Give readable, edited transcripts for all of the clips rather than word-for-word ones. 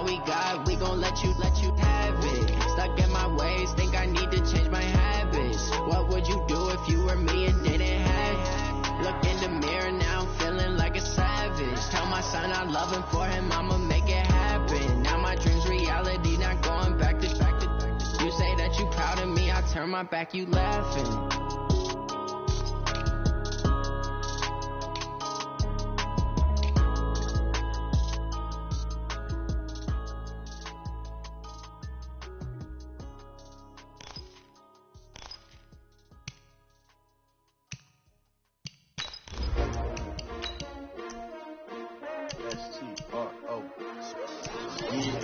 all we got, we gon' let you have it. Stuck in my ways, think I need to change my habits. What would you do if you were me and didn't have? Look in the mirror now, I'm feeling like a savage. Tell my son I love him, for him I'ma make it happen. Now my dream's reality, not going back to. You say that you proud of me, I turn my back, you laughing. S-T-R-O. Yeah.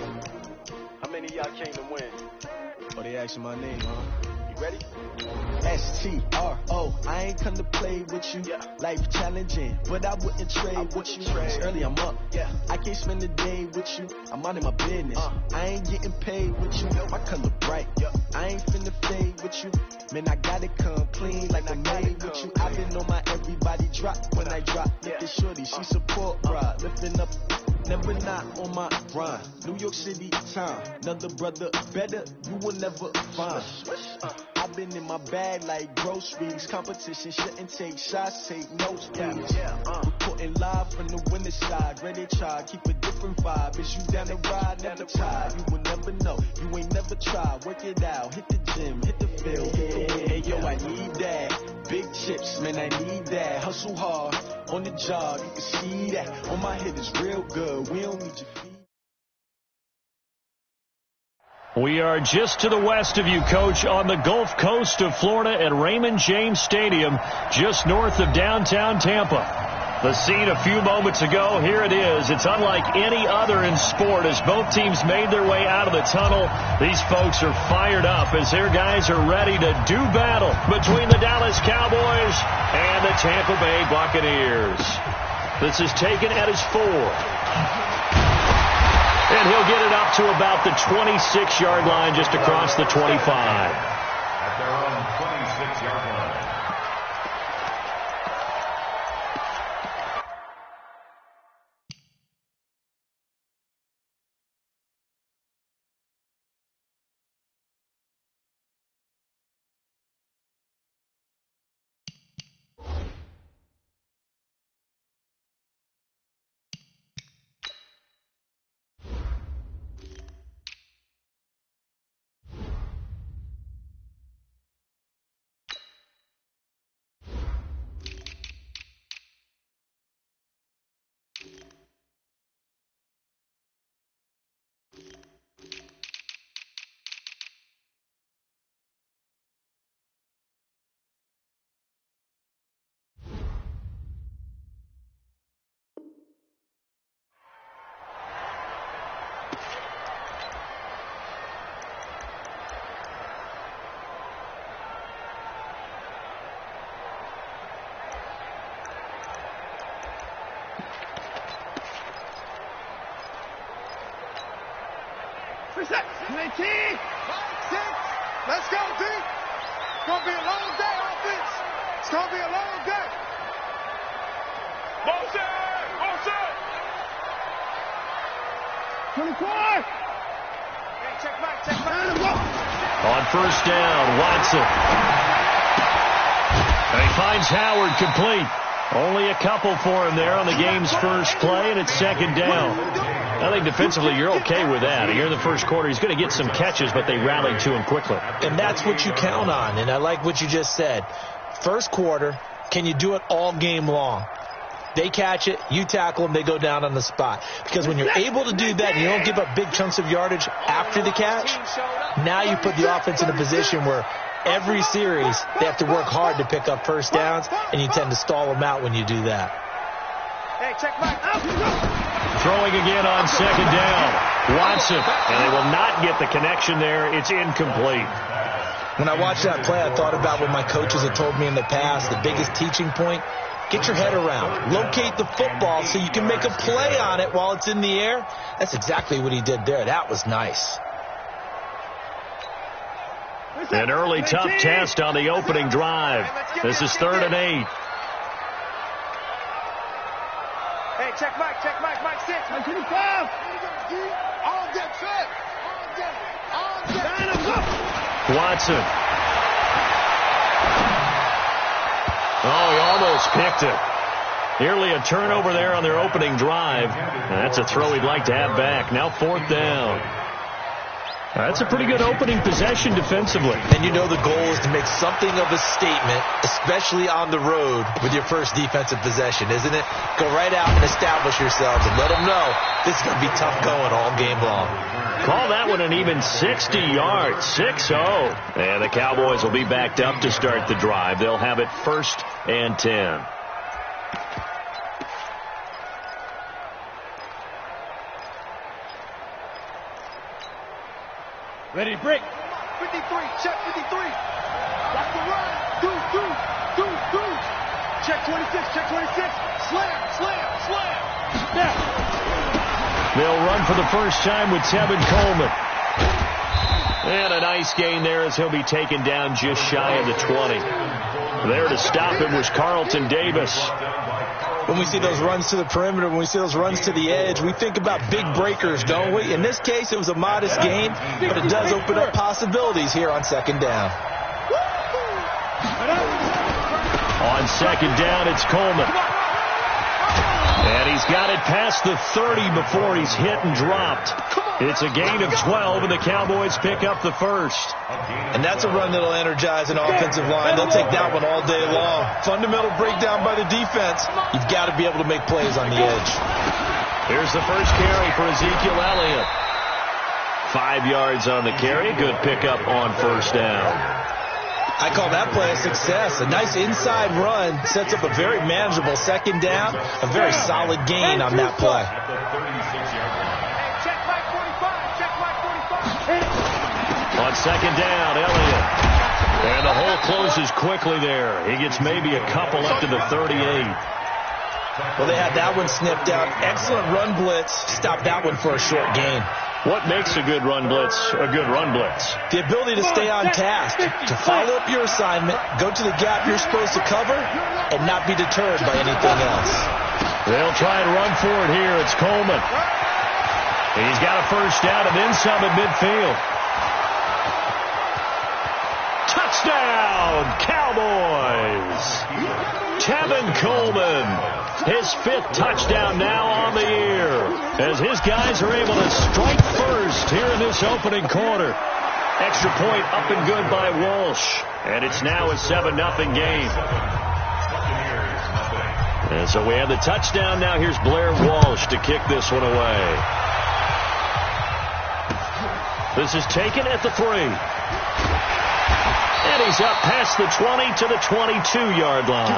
How many of y'all came to win? Oh, they asking my name, huh? You ready? S-T-R-O. I ain't come to play with you. Yeah. Life challenging, but I wouldn't trade with you. It's early, I'm up. Yeah. I can't spend the day with you. I'm out of my business. I ain't getting paid with you. My color bright. Yeah. I ain't finna fade with you. Man, I gotta come clean like I made with you. I've been on my everybody drop when I drop. Look at shorty, she support ride. Lifting up, never not on my grind. New York City time, another brother better, you will never find. I've been in my bag like groceries. Competition shouldn't take shots, take notes, please. Reporting live from the winter side. Ready to try, keep a different vibe. Is you down the ride, never tired. You will never know, you ain't never tried. Work it out, hit the gym, hit the field. Hey, yo, I need that. Big chips, man, I need that. Hustle hard, on the job, you can see that. On my head is real good, we don't need your feet. We are just to the west of you, Coach, on the Gulf Coast of Florida at Raymond James Stadium, just north of downtown Tampa. The scene a few moments ago, here it is. It's unlike any other in sport as both teams made their way out of the tunnel. These folks are fired up as their guys are ready to do battle between the Dallas Cowboys and the Tampa Bay Buccaneers. This is taken at his 4. And he'll get it up to about the 26-yard line, just across the 25. At their own 26-yard line. Let's go, D. It's going to be a long day, offense. It's going to be a long day. Motion! 24! Hey, check back. On first down, Watson. And he finds Howard complete. Only a couple for him there on the game's first play, and it's second down. I think defensively you're okay with that. Here in the first quarter, he's going to get some catches, but they rallied to him quickly. And that's what you count on, and I like what you just said. First quarter, can you do it all game long? They catch it, you tackle them, they go down on the spot. Because when you're able to do that and you don't give up big chunks of yardage after the catch, now you put the offense in a position where every series they have to work hard to pick up first downs, and you tend to stall them out when you do that. Hey, check back. Throwing again on second down. Watson, and they will not get the connection there. It's incomplete. When I watched that play, I thought about what my coaches had told me in the past. The biggest teaching point, get your head around. Locate the football so you can make a play on it while it's in the air. That's exactly what he did there. That was nice. An early tough test on the opening drive. This is 3rd and 8. Hey, check Mike, Mike 6. 25. All day. Watson. Oh, he almost picked it. Nearly a turnover there on their opening drive. That's a throw he'd like to have back. Now 4th down. That's a pretty good opening possession defensively. And you know the goal is to make something of a statement, especially on the road with your first defensive possession, isn't it? Go right out and establish yourselves and let them know this is going to be tough going all game long. Call that one an even 60 yards, 6-0. And the Cowboys will be backed up to start the drive. They'll have it 1st and 10. Ready to break. 53, check 53. Watch the run. Do. Check 26, check 26. Slam. Snap. They'll run for the first time with Tevin Coleman. And a nice gain there as he'll be taken down just shy of the 20. There to stop him was Carlton Davis. When we see those runs to the perimeter, when we see those runs to the edge, we think about big breakers, don't we? In this case, it was a modest gain, but it does open up possibilities here on 2nd down. On 2nd down, it's Coleman. And he's got it past the 30 before he's hit and dropped. It's a gain of 12, and the Cowboys pick up the first. And that's a run that'll energize an offensive line. They'll take that one all day long. Fundamental breakdown by the defense. You've got to be able to make plays on the edge. Here's the first carry for Ezekiel Elliott. 5 yards on the carry. Good pickup on 1st down. I call that play a success. A nice inside run sets up a very manageable 2nd down. A very solid gain on that play. On 2nd down, Elliott. And the hole closes quickly there. He gets maybe a couple up to the 38. Well, they had that one snipped out. Excellent run blitz. Stop that one for a short gain. What makes a good run blitz a good run blitz? The ability to stay on task, to follow up your assignment, go to the gap you're supposed to cover, and not be deterred by anything else. They'll try and run for it here. It's Coleman. He's got a first down and then some at midfield. Touchdown, Cowboys! Tevin Coleman, his 5th touchdown now on the year, as his guys are able to strike first here in this opening quarter. Extra point up and good by Walsh, and it's now a 7-0 game. And so we have the touchdown. Now here's Blair Walsh to kick this one away. This is taken at the 3. And he's up past the 20 to the 22-yard line.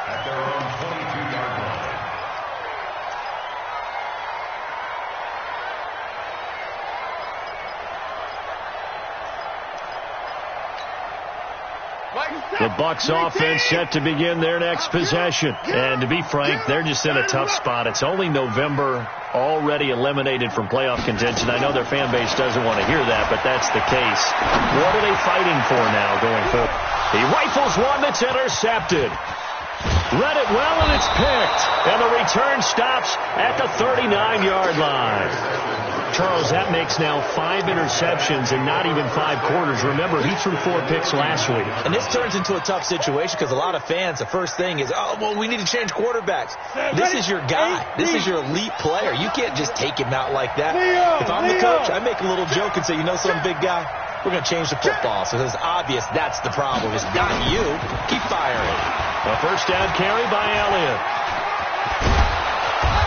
At their own 22-yard line. The Bucs offense set to begin their next possession. And to be frank, they're just in a tough spot. It's only November, already eliminated from playoff contention. I know their fan base doesn't want to hear that, but that's the case. What are they fighting for now going forward? He rifles one that's intercepted. Read it well, and it's picked. And the return stops at the 39-yard line. Charles, that makes now 5 interceptions in not even 5 quarters. Remember, he threw 4 picks last week. And this turns into a tough situation because a lot of fans, the first thing is, oh, well, we need to change quarterbacks. This is your guy. This is your elite player. You can't just take him out like that. If I'm the coach, I make a little joke and say, you know some big guy? We're going to change the football. So it's obvious that's the problem. It's not you. Keep firing. A first down carry by Elliott.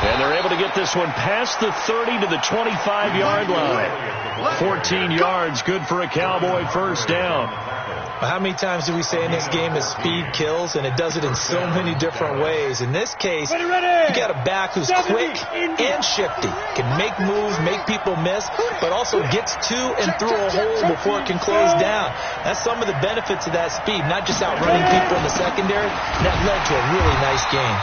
And they're able to get this one past the 30 to the 25-yard line. 14 yards, good for a Cowboy first down. How many times do we say in this game that speed kills, and it does it in so many different ways? In this case, you got a back who's quick and shifty, can make moves, make people miss, but also gets to and through a hole before it can close down. That's some of the benefits of that speed, not just outrunning people in the secondary. That led to a really nice game.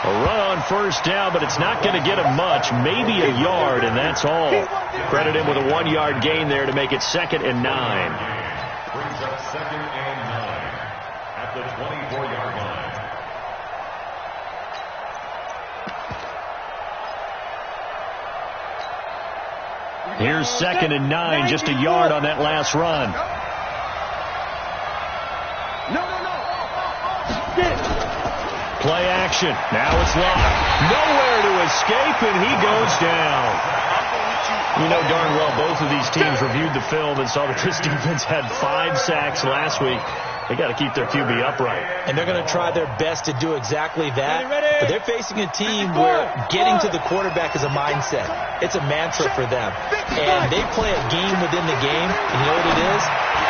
A run on first down, but it's not going to get him much, maybe a yard, and that's all. Credit him with a 1-yard gain there to make it 2nd and 9. Brings up 2nd and 9 at the 24-yard line. Here's 2nd and 9, just a yard on that last run. Play action. Now it's locked. Nowhere to escape, and he goes down. You know darn well both of these teams reviewed the film and saw that this defense had 5 sacks last week. They got to keep their QB upright. And they're going to try their best to do exactly that. But they're facing a team where getting to the quarterback is a mindset. It's a mantra for them. And they play a game within the game. And you know what it is?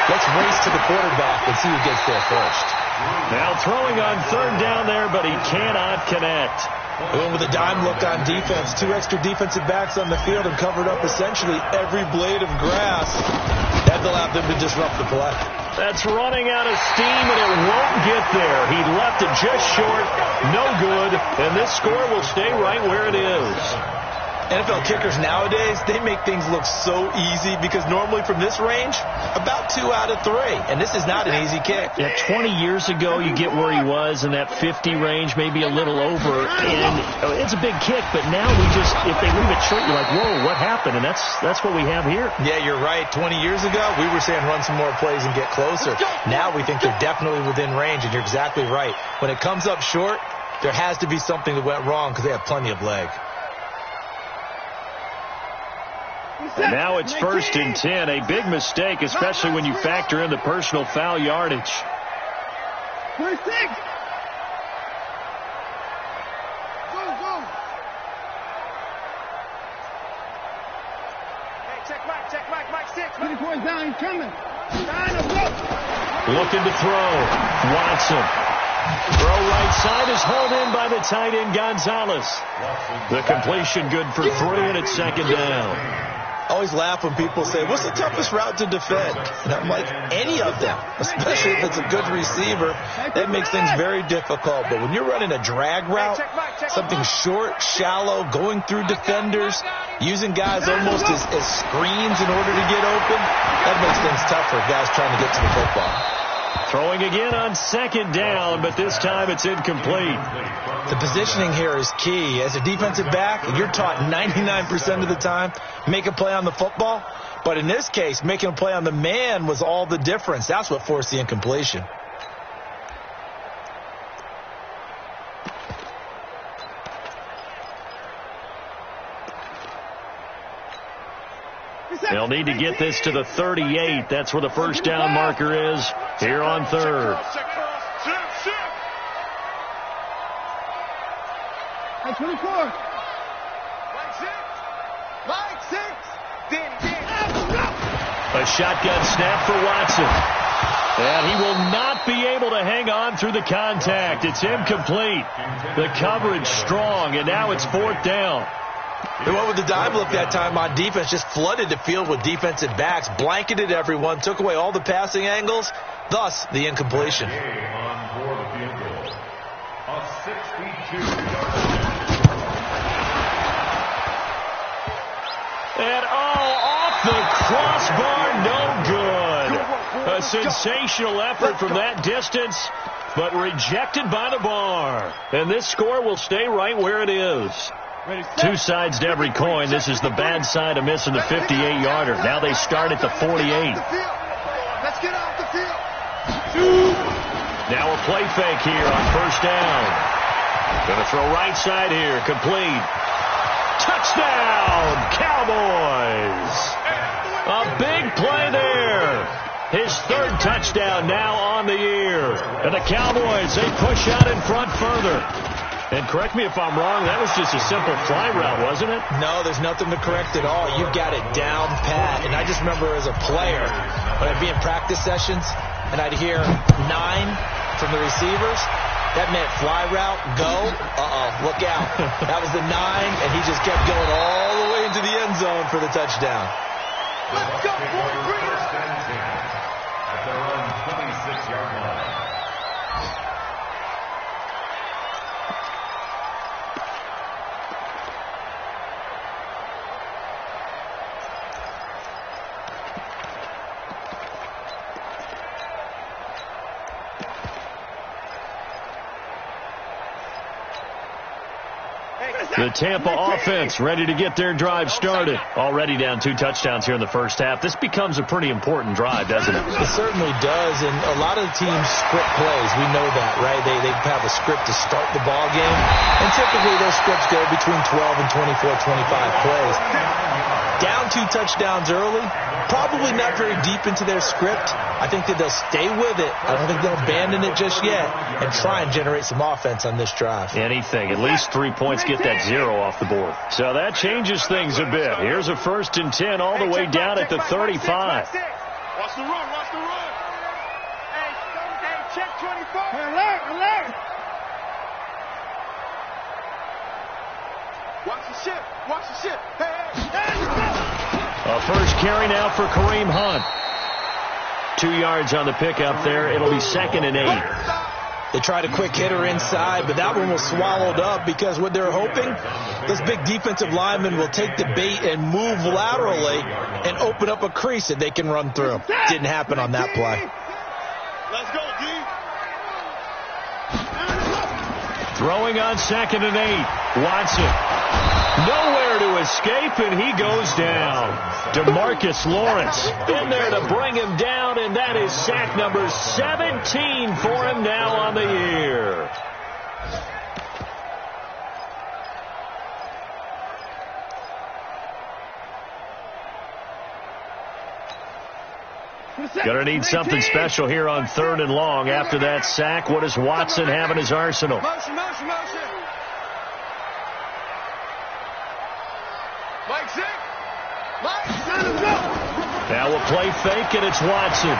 Let's race to the quarterback and see who gets there first. Now throwing on 3rd down there, but he cannot connect. With a dime look on defense, 2 extra defensive backs on the field and covered up essentially every blade of grass. That allowed them to disrupt the play. That's running out of steam, and it won't get there. He left it just short, no good, and this score will stay right where it is. NFL kickers nowadays, they make things look so easy because normally from this range, about 2 out of 3. And this is not an easy kick. Yeah, 20 years ago, you get where he was in that 50 range, maybe a little over. And it's a big kick, but now if they leave it short, you're like, whoa, what happened? And that's what we have here. Yeah, you're right. 20 years ago, we were saying run some more plays and get closer. Now we think they're definitely within range, and you're exactly right. When it comes up short, there has to be something that went wrong because they have plenty of leg. And now it's 1st and 10, a big mistake, especially when you factor in the personal foul yardage. 26. Go. Hey, check Mike 6. 24 down, he's coming. Looking to throw. Watson. Throw right side is hauled in by the tight end Gonzalez. The completion good for 3, and it's 2nd down. I always laugh when people say, what's the toughest route to defend? And I'm like, any of them, especially if it's a good receiver. That makes things very difficult. But when you're running a drag route, something short, shallow, going through defenders, using guys almost as screens in order to get open, that makes things tough for guys trying to get to the football. Throwing again on 2nd down, but this time it's incomplete. The positioning here is key. As a defensive back, you're taught 99% of the time, make a play on the football. But in this case, making a play on the man was all the difference. That's what forced the incompletion. They'll need to get this to the 38. That's where the 1st down marker is here on 3rd. Hey, 24. Line 6. A shotgun snap for Watson. And he will not be able to hang on through the contact. It's incomplete. The coverage strong, and now it's 4th down. They went with the dime look that time on defense, just flooded the field with defensive backs, blanketed everyone, took away all the passing angles, thus the incompletion. On for the field goal. A 62-yard. And off the crossbar, no good. A sensational effort from that distance, but rejected by the bar. And this score will stay right where it is. 2 sides to every coin. This is the bad side of missing the 58-yarder. Now they start at the 48. Let's get off the field. Now a play fake here on 1st down. Going to throw right side here. Complete. Touchdown, Cowboys. A big play there. His 3rd touchdown now on the year. And the Cowboys, they push out in front further. And correct me if I'm wrong, that was just a simple fly route, wasn't it? No, there's nothing to correct at all. You've got it down pat. And I just remember as a player, when I'd be in practice sessions, and I'd hear 9 from the receivers, that meant fly route, go, look out. That was the 9, and he just kept going all the way into the end zone for the touchdown. Let's go, boys, bring it up. At their own 26-yard line. The Tampa offense ready to get their drive started. Already down 2 touchdowns here in the first half. This becomes a pretty important drive, doesn't it? It certainly does, and a lot of the teams script plays. We know that, right? They have a script to start the ball game, and typically those scripts go between 12 and 24, 25 plays. Down 2 touchdowns early, probably not very deep into their script. I think that they'll stay with it. I don't think they'll abandon it just yet and try and generate some offense on this drive. Anything. At least 3 points, get that 0 off the board. So that changes things a bit. Here's a 1st and 10 all the way down at the 35. Watch the run, watch the run. Hey, check 24. Alert. Watch the ship. A first carry now for Kareem Hunt. 2 yards on the pickup there. It'll be 2nd and 8. They tried a quick hitter inside, but that one was swallowed up because what they're hoping, this big defensive lineman will take the bait and move laterally and open up a crease that they can run through. Didn't happen on that play. Let's go, D. Throwing on 2nd and 8. Watson. Nowhere to escape, and he goes down. DeMarcus Lawrence in there to bring him down, and that is sack number 17 for him now on the year. Going to need something special here on 3rd and long. After that sack, what does Watson have in his arsenal? Motion. Now we'll play fake, and it's Watson.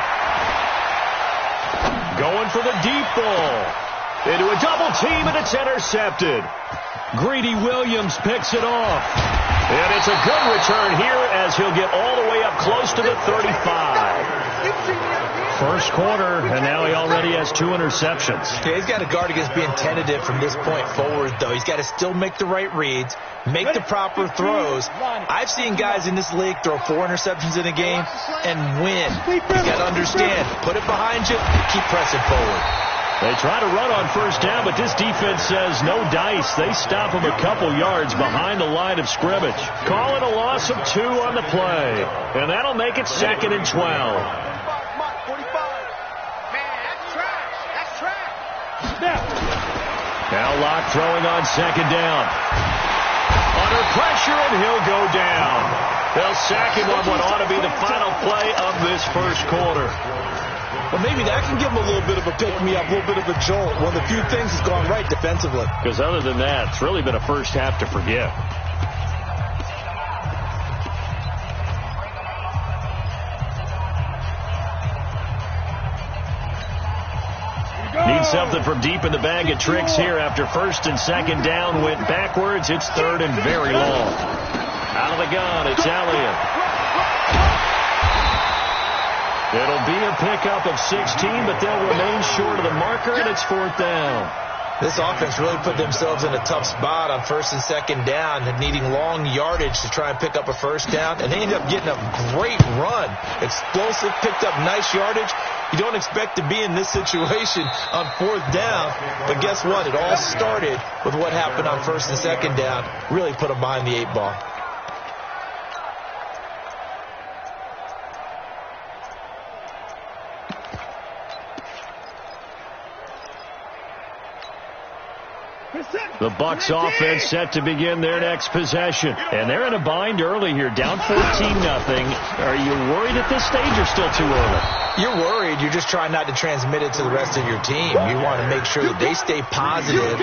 Going for the deep ball. Into a double team, and it's intercepted. Greedy Williams picks it off. And it's a good return here as he'll get all the way up close to the 35. First quarter, and now he already has 2 interceptions. Okay, he's got to guard against being tentative from this point forward, though. He's got to still make the right reads, make the proper throws. I've seen guys in this league throw 4 interceptions in a game and win. He's got to understand, put it behind you, keep pressing forward. They try to run on first down, but this defense says no dice. They stop him a couple yards behind the line of scrimmage. Call it a loss of 2 on the play, and that'll make it 2nd and 12. Now Locke throwing on 2nd down. Under pressure, and he'll go down. They'll sack him on what ought to be the final play of this first quarter. Well, maybe that can give him a little bit of a pick-me-up, a little bit of a jolt. One of the few things that's gone right defensively. Because other than that, it's really been a first half to forget. Need something from deep in the bag of tricks here after 1st and 2nd down went backwards. It's 3rd and very long. Out of the gun, it's Elliott. It'll be a pickup of 16, but they'll remain short of the marker, and it's 4th down. This offense really put themselves in a tough spot on 1st and 2nd down, needing long yardage to try and pick up a first down, and they ended up getting a great run. Explosive, picked up nice yardage. You don't expect to be in this situation on 4th down, but guess what? It all started with what happened on 1st and 2nd down. Really put them behind the 8 ball. The Bucs offense set to begin their next possession. And they're in a bind early here, down 14-0. Are you worried at this stage or still too early? You're worried. You're just trying not to transmit it to the rest of your team. You want to make sure that they stay positive.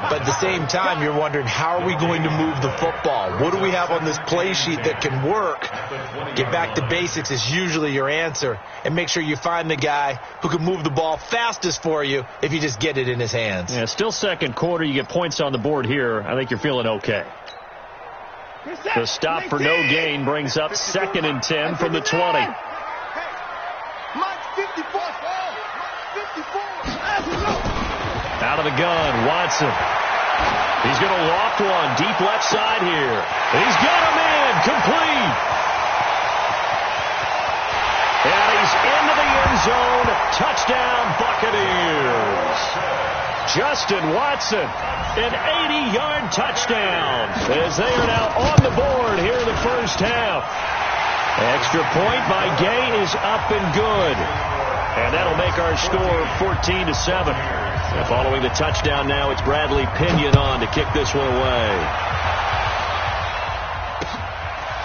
But at the same time, you're wondering, how are we going to move the football? What do we have on this play sheet that can work? Get back to basics is usually your answer. And make sure you find the guy who can move the ball fastest for you if you just get it in his hands. Yeah, still second quarter. You get points on the board here. I think you're feeling okay. The stop for no gain brings up 2nd and 10 from the 20. Out of the gun, Watson. He's going to loft one deep left side here. And he's got him in, complete. And he's into the end zone. Touchdown, Buccaneers. Justin Watson, an 80-yard touchdown as they are now on the board here in the first half. Extra point by Gay is up and good. And that'll make our score 14-7. And following the touchdown now, it's Bradley Pinion on to kick this one away.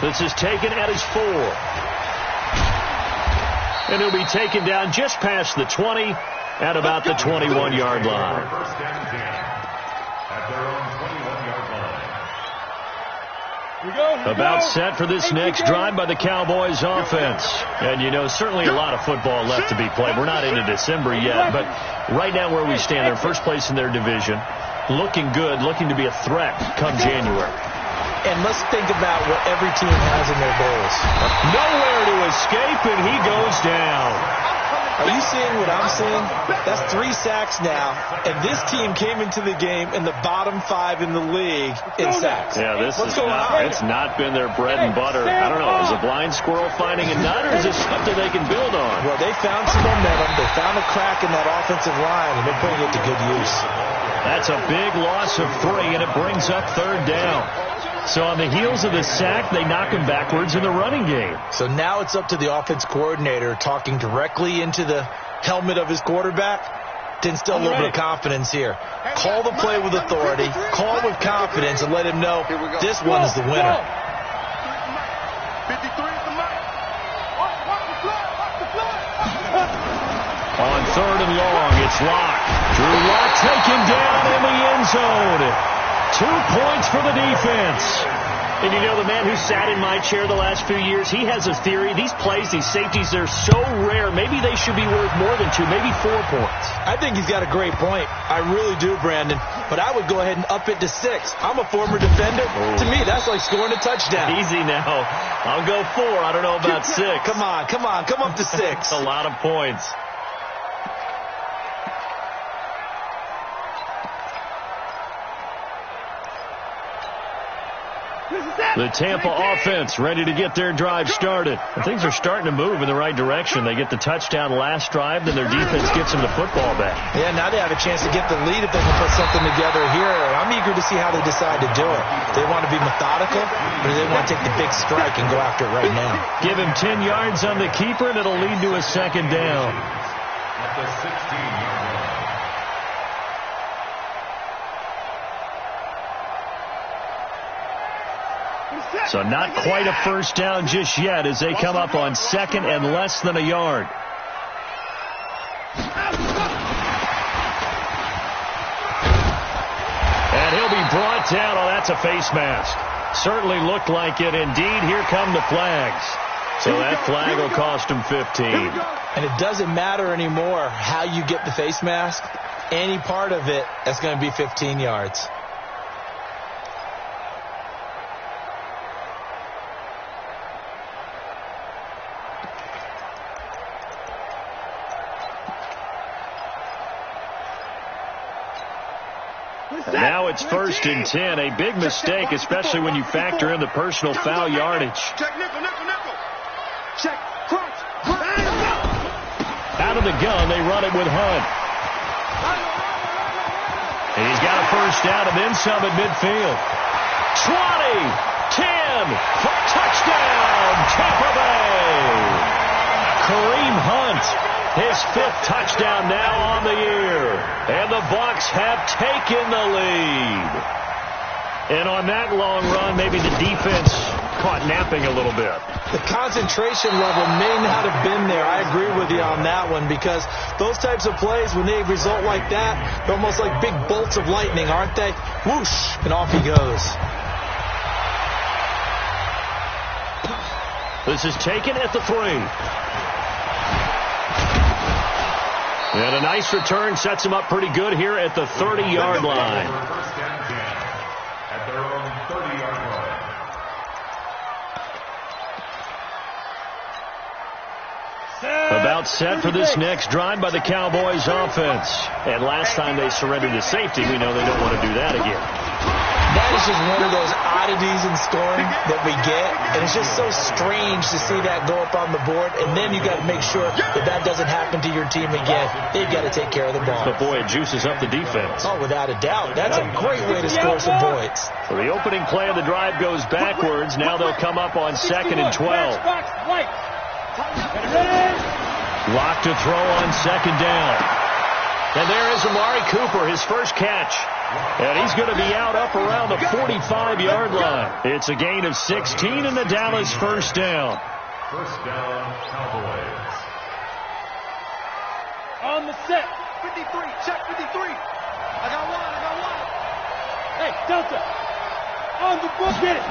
This is taken at his 4. And he'll be taken down just past the 20 at about the 21-yard line. First down at their own 21-yard line. About set for this next drive by the Cowboys offense. And, you know, certainly a lot of football left to be played. We're not into December yet, but right now where we stand, they're first place in their division. Looking good, looking to be a threat come January. And let's think about what every team has in their goals. Nowhere to escape, and he goes down. Are you seeing what I'm seeing? That's 3 sacks now, and this team came into the game in the bottom 5 in the league in sacks. Yeah, What's going on? It's not been their bread and butter. I don't know, is a blind squirrel finding a nut, or is this something they can build on? Well, they found some momentum. They found a crack in that offensive line, and they're putting it to good use. That's a big loss of 3, and it brings up 3rd down. So on the heels of the sack, they knock him backwards in the running game. So now it's up to the offense coordinator talking directly into the helmet of his quarterback to instill a little bit of confidence here. Call the play with authority, call with confidence, and let him know this one is the winner. 53 is the mark. On 3rd and long, it's Locke. Drew Locke taken down in the end zone. 2 points for the defense. And you know, the man who sat in my chair the last few years, he has a theory. These plays, these safeties, they're so rare. Maybe they should be worth more than 2, maybe 4 points. I think he's got a great point. I really do, Brandon. But I would go ahead and up it to 6. I'm a former defender. Oh. To me, that's like scoring a touchdown. Easy now. I'll go 4. I don't know about 6. Come on. Come up to 6. A lot of points. The Tampa offense ready to get their drive started. And things are starting to move in the right direction. They get the touchdown last drive, then their defense gets them the football back. Yeah, now they have a chance to get the lead if they can put something together here. I'm eager to see how they decide to do it. They want to be methodical, or do they want to take the big strike and go after it right now? Give him 10 yards on the keeper, and it'll lead to a 2nd down. At the 16-yard line. So not quite a first down just yet as they come up on 2nd and less than a yard. And he'll be brought down. Oh, that's a face mask. Certainly looked like it. Indeed, here come the flags. So that flag will cost him 15. And it doesn't matter anymore how you get the face mask. Any part of it, that's going to be 15 yards. Now it's 1st and 10. A big mistake, especially when you factor in the personal foul yardage. Check nickel. Check crunch. Out of the gun, they run it with Hunt. And he's got a first down and then some at midfield. 20, 10, for touchdown, Tampa Bay. Kareem Hunt. His 5th touchdown now on the year. And the Bucs have taken the lead. And on that long run, maybe the defense caught napping a little bit. The concentration level may not have been there. I agree with you on that one, because those types of plays, when they result like that, they're almost like big bolts of lightning, aren't they? Whoosh, and off he goes. This is taken at the 3. And a nice return sets him up pretty good here at the 30-yard line. First down 10 at their own 30-yard line. About set for this next drive by the Cowboys offense. And last time they surrendered to safety, we know they don't want to do that again. That is just one of those oddities in scoring that we get, and it's just so strange to see that go up on the board, and then you got to make sure that doesn't happen to your team again. They've got to take care of the ball. But boy, it juices up the defense. Oh, without a doubt. That's a great way to score some points. So the opening play of the drive goes backwards. Now they'll come up on 2nd and 12. Lock to throw on 2nd down. And there is Amari Cooper, his first catch. And he's going to be out up around the 45-yard line. It's a gain of 16 and the Dallas first down. First down, Cowboys. On the set. 53. Check 53. I got one. Hey, Delta. On the book. Get it.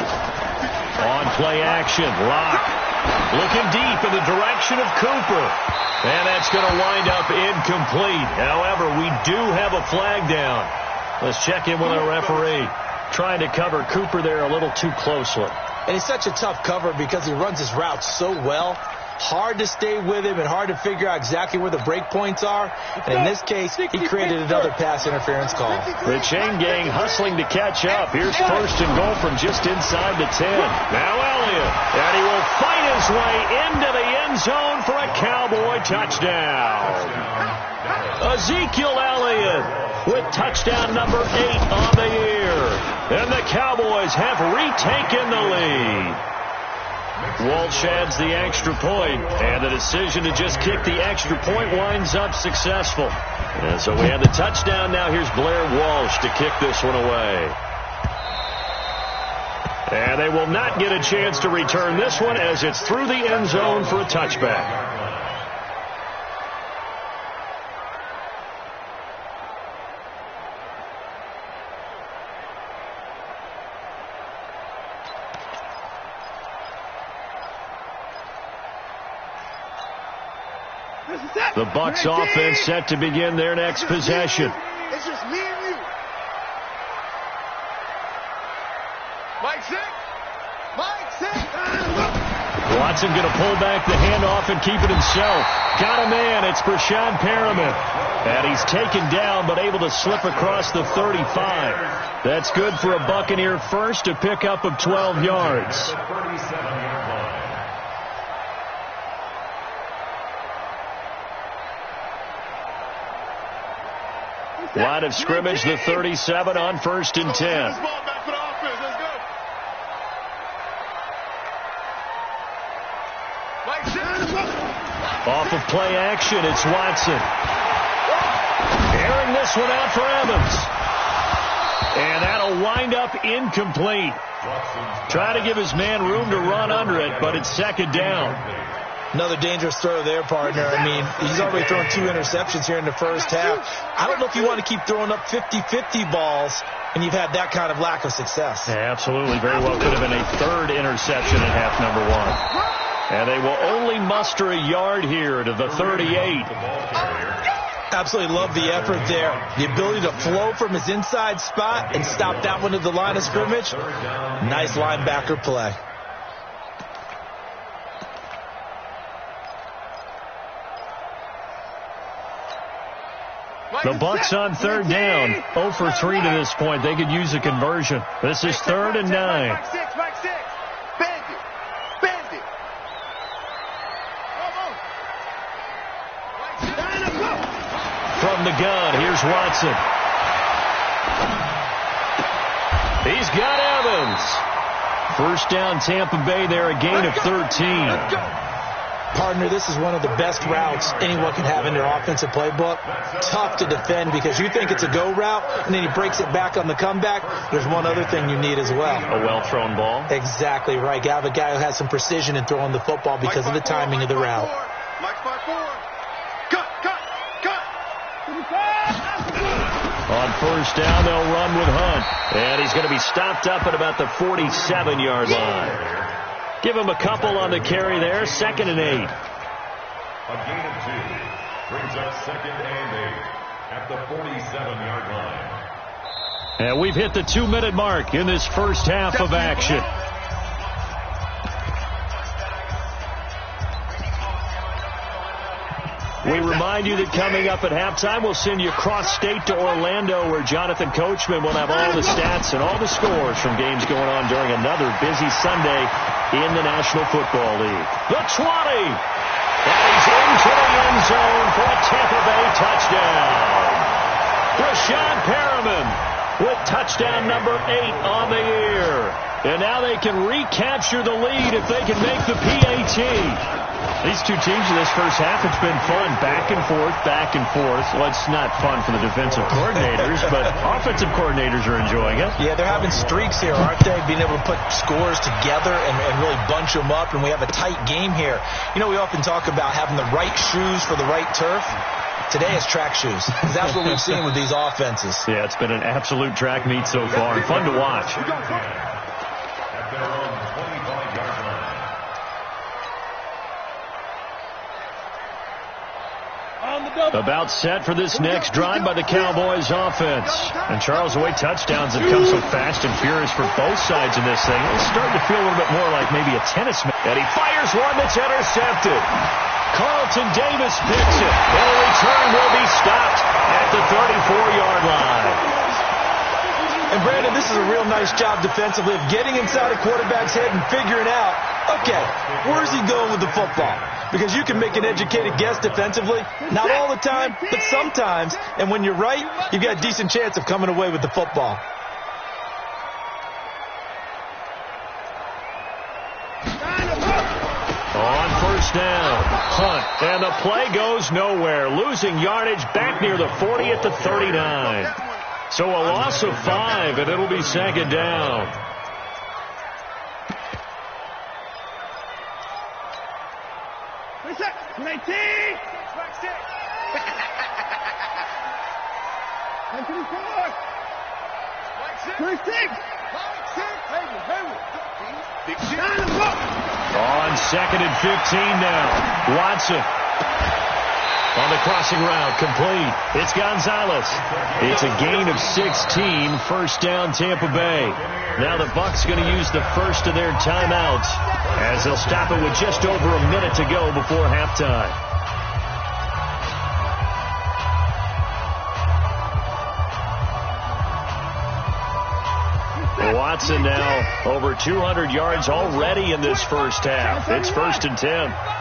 On play action. Lock. Looking deep in the direction of Cooper. And that's going to wind up incomplete. However, we do have a flag down. Let's check in with our referee. Trying to cover Cooper there a little too closely. And it's such a tough cover because he runs his routes so well. Hard to stay with him and hard to figure out exactly where the break points are. And in this case, he created another pass interference call. The chain gang hustling to catch up. Here's 1st and goal from just inside the 10. Now Elliott. And he will fight his way into the end zone for a Cowboy touchdown. Ezekiel Elliott with touchdown number 8 on the year. And the Cowboys have retaken the lead. Walsh adds the extra point, and the decision to just kick the extra point winds up successful. And so we have the touchdown. Now here's Blair Walsh to kick this one away. And they will not get a chance to return this one as it's through the end zone for a touchback. The Bucs offense set to begin their next possession. It's just me and you. Mike 6. Watson going to pull back the handoff and keep it himself. Got a man. It's Brashad Perriman. And he's taken down but able to slip across the 35. That's good for a Buccaneer first, a pickup of 12 yards. Line of scrimmage, the 37 on 1st and 10. Off of play action, it's Watson. Airing this one out for Evans. And that'll wind up incomplete. Trying to give his man room to run under it, but it's 2nd down. Another dangerous throw there, partner. I mean, he's already thrown 2 interceptions here in the first half. I don't know if you want to keep throwing up 50-50 balls and you've had that kind of lack of success. Yeah, absolutely. Very well could have been a 3rd interception in half number 1. And they will only muster a yard here to the 38. Absolutely love the effort there. The ability to flow from his inside spot and stop that one at the line of scrimmage. Nice linebacker play. The Bucs on 3rd down. 0 for 3 to this point. They could use a conversion. This is 3rd and 9. Mike 6. Bandit. From the gun, here's Watson. He's got Evans. First down, Tampa Bay there, a gain of 13. Partner, this is one of the best routes anyone can have in their offensive playbook. Tough to defend because you think it's a go route, and then he breaks it back on the comeback. There's one other thing you need as well. A well-thrown ball. Exactly right. You have a guy who has some precision in throwing the football because of the timing of the route. Mike 5-4. Cut. On 1st down, they'll run with Hunt. And he's going to be stopped up at about the 47-yard line. Give him a couple on the carry there. 2nd and 8. A gain of 2 brings up 2nd and 8 at the 47-yard line. And we've hit the 2-minute mark in this first half of action. We remind you that coming up at halftime, we'll send you cross-state to Orlando, where Jonathan Coachman will have all the stats and all the scores from games going on during another busy Sunday in the National Football League. The 20! And he's into the end zone for a Tampa Bay touchdown. Rashawn Perriman with touchdown number 8 on the year. And now they can recapture the lead if they can make the PAT. These two teams in this first half, it's been fun. Back and forth, back and forth. Well, it's not fun for the defensive coordinators, but offensive coordinators are enjoying it. Yeah, they're having streaks here, aren't they? Being able to put scores together and really bunch them up, and we have a tight game here. You know, we often talk about having the right shoes for the right turf. Today it's track shoes, because that's what we've seen with these offenses. Yeah, it's been an absolute track meet so far, and fun to watch. About set for this next drive by the Cowboys offense. And Charles, the way touchdowns have come so fast and furious for both sides in this thing, it's starting to feel a little bit more like maybe a tennis match. And he fires one that's intercepted. Carlton Davis picks it. And the return will be stopped at the 34-yard line. And Brandon, this is a real nice job defensively of getting inside a quarterback's head and figuring out, okay, where's he going with the football? Because you can make an educated guess defensively, not all the time, but sometimes. And when you're right, you've got a decent chance of coming away with the football. On first down, punt, and the play goes nowhere. Losing yardage back near the 40 at the 39. So a loss of 5, and it'll be second down. On second and 15 now. Watson on the crossing route, complete. It's Gonzalez. It's a gain of 16, first down Tampa Bay. Now the Bucs going to use the first of their timeouts as they'll stop it with just over a minute to go before halftime. Watson now over 200 yards already in this first half. It's 1st and 10.